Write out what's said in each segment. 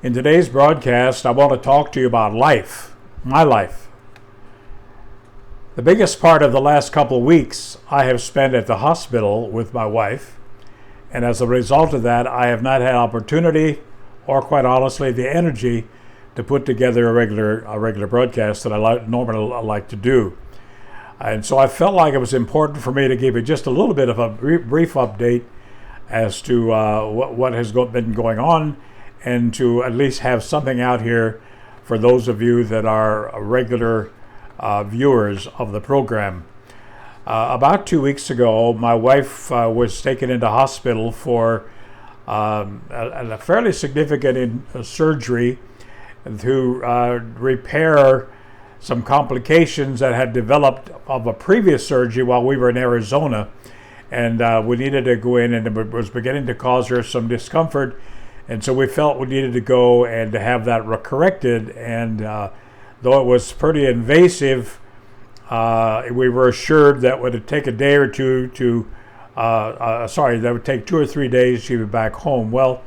In today's broadcast, I want to talk to you about life, my life. The biggest part of the last couple of weeks I have spent at the hospital with my wife, and as a result of that, I have not had opportunity, or quite honestly, the energy to put together a regular broadcast that I normally like to do. And so I felt like it was important for me to give you just a little bit of a brief update as to what has been going on, and to at least have something out here for those of you that are regular viewers of the program. About 2 weeks ago, my wife was taken into hospital for a fairly significant surgery to repair some complications that had developed of a previous surgery while we were in Arizona. And we needed to go in, and it was beginning to cause her some discomfort. And so we felt we needed to go and to have that corrected. And though it was pretty invasive, we were assured that would take a day or two that would take 2 or 3 days, she'd be back home. Well,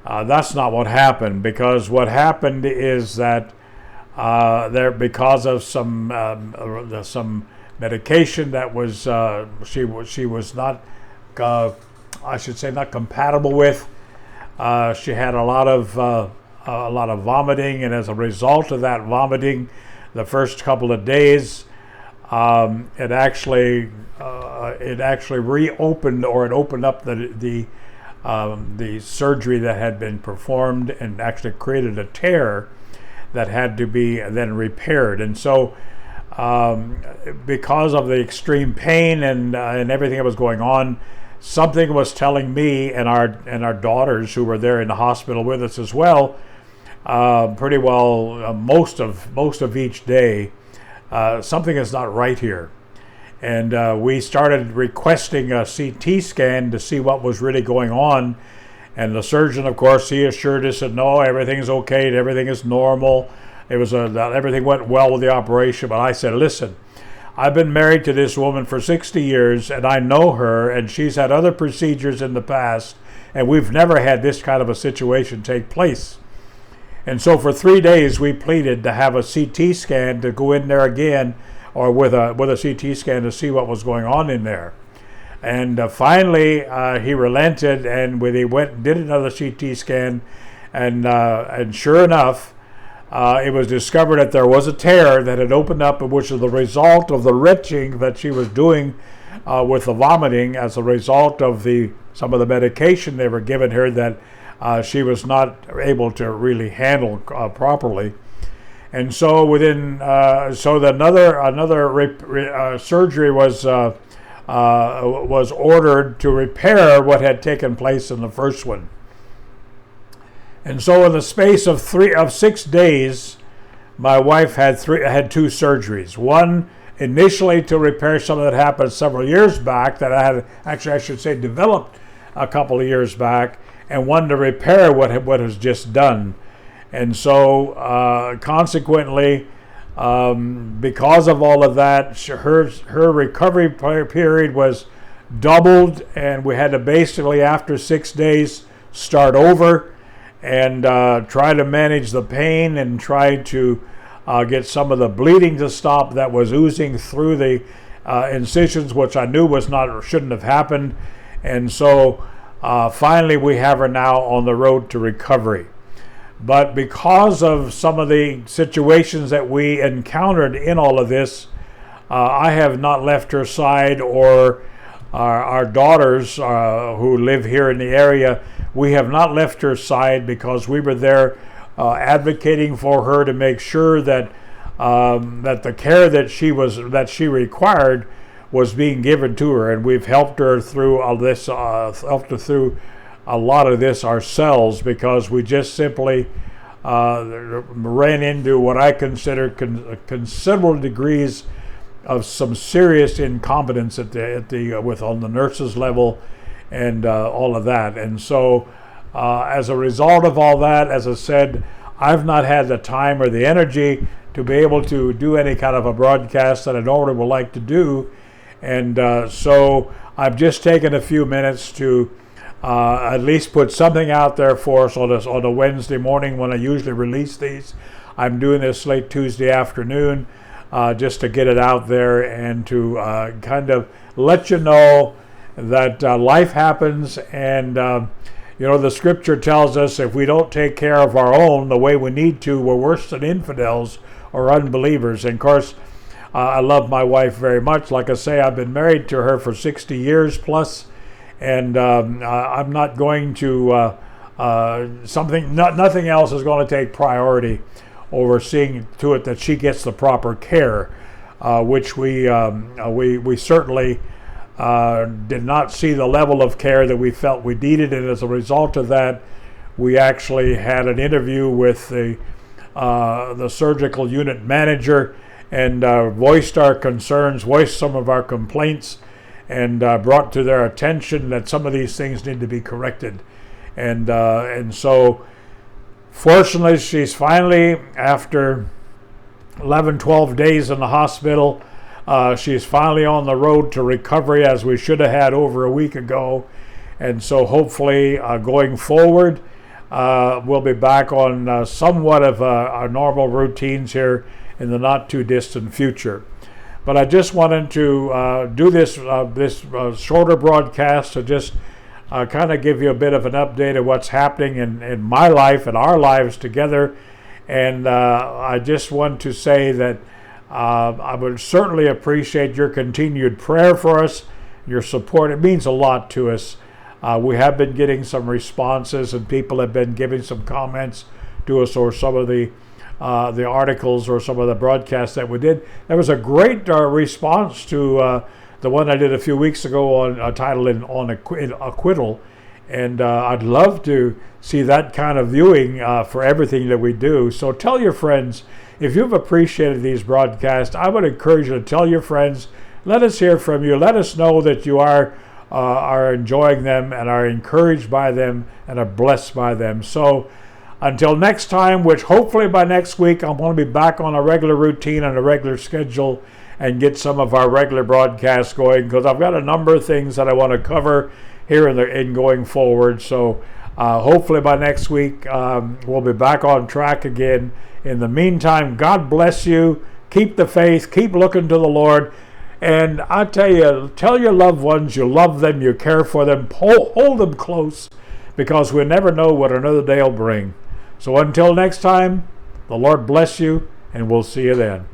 that's not what happened, because what happened is that because of some medication that was she was not not compatible with. She had a lot of vomiting, and as a result of that vomiting, the first couple of days, it actually reopened, or it opened up the surgery that had been performed, and actually created a tear that had to be then repaired. And so because of the extreme pain and everything that was going on, something was telling me and our daughters, who were there in the hospital with us as well, pretty well most of each day, something is not right here. And we started requesting a CT scan to see what was really going on. And the surgeon, of course, he assured us that no, everything's okay, everything is normal. Everything went well with the operation. But I said, listen, I've been married to this woman for 60 years, and I know her, and she's had other procedures in the past, and we've never had this kind of a situation take place. And so for 3 days, we pleaded to have a CT scan, to go in there again, or with a CT scan, to see what was going on in there. And finally, he relented, and he went and did another CT scan, and sure enough, it was discovered that there was a tear that had opened up, which was the result of the retching that she was doing with the vomiting, as a result of some of the medication they were giving her that she was not able to really handle properly. And so another surgery was ordered to repair what had taken place in the first one. And so in the space of 6 days, my wife had 2 surgeries. One initially to repair something that happened several years back, that developed a couple of years back, and one to repair what was just done. And so consequently, because of all of that, her recovery period was doubled, and we had to basically, after 6 days, start over and try to manage the pain, and try to get some of the bleeding to stop that was oozing through the incisions, which I knew shouldn't have happened. And so finally we have her now on the road to recovery. But because of some of the situations that we encountered in all of this, I have not left her side, or our daughters who live here in the area, we have not left her side, because we were there advocating for her to make sure that the care that she required was being given to her, and we've helped her through all this, through a lot of this ourselves, because we just simply ran into what I consider considerable degrees of some serious incompetence on the nurses level, and all of that. And so as a result of all that, as I said, I've not had the time or the energy to be able to do any kind of a broadcast that I normally would like to do. And so I've just taken a few minutes to at least put something out there for us on a Wednesday morning when I usually release these. I'm doing this late Tuesday afternoon just to get it out there and to kind of let you know that life happens, and the scripture tells us if we don't take care of our own the way we need to, we're worse than infidels or unbelievers. And of course, I love my wife very much. Like I say, I've been married to her for 60 years plus, and I'm not going to nothing else is going to take priority over seeing to it that she gets the proper care, which we certainly did not see the level of care that we felt we needed, and as a result of that, we actually had an interview with the surgical unit manager and voiced our concerns, voiced some of our complaints, and brought to their attention that some of these things need to be corrected. And so, fortunately, she's finally, after 11, 12 days in the hospital, she's finally on the road to recovery, as we should have had over a week ago. And so hopefully going forward, we'll be back on somewhat of our normal routines here in the not too distant future. But I just wanted to do this shorter broadcast to just kind of give you a bit of an update of what's happening in my life and our lives together. And I just want to say that I would certainly appreciate your continued prayer for us, your support. It means a lot to us. We have been getting some responses, and people have been giving some comments to us, or some of the articles or some of the broadcasts that we did. There was a great response to the one I did a few weeks ago on titled "On Acquittal," and I'd love to see that kind of viewing for everything that we do. So tell your friends. If you've appreciated these broadcasts, I would encourage you to tell your friends. Let us hear from you. Let us know that you are enjoying them and are encouraged by them and are blessed by them. So until next time, which hopefully by next week, I'm going to be back on a regular routine and a regular schedule and get some of our regular broadcasts going, because I've got a number of things that I want to cover here in going forward. So hopefully by next week, we'll be back on track again. In the meantime, God bless you. Keep the faith. Keep looking to the Lord. And I tell you, tell your loved ones you love them, you care for them, hold them close, because we never know what another day will bring. So until next time, the Lord bless you, and we'll see you then.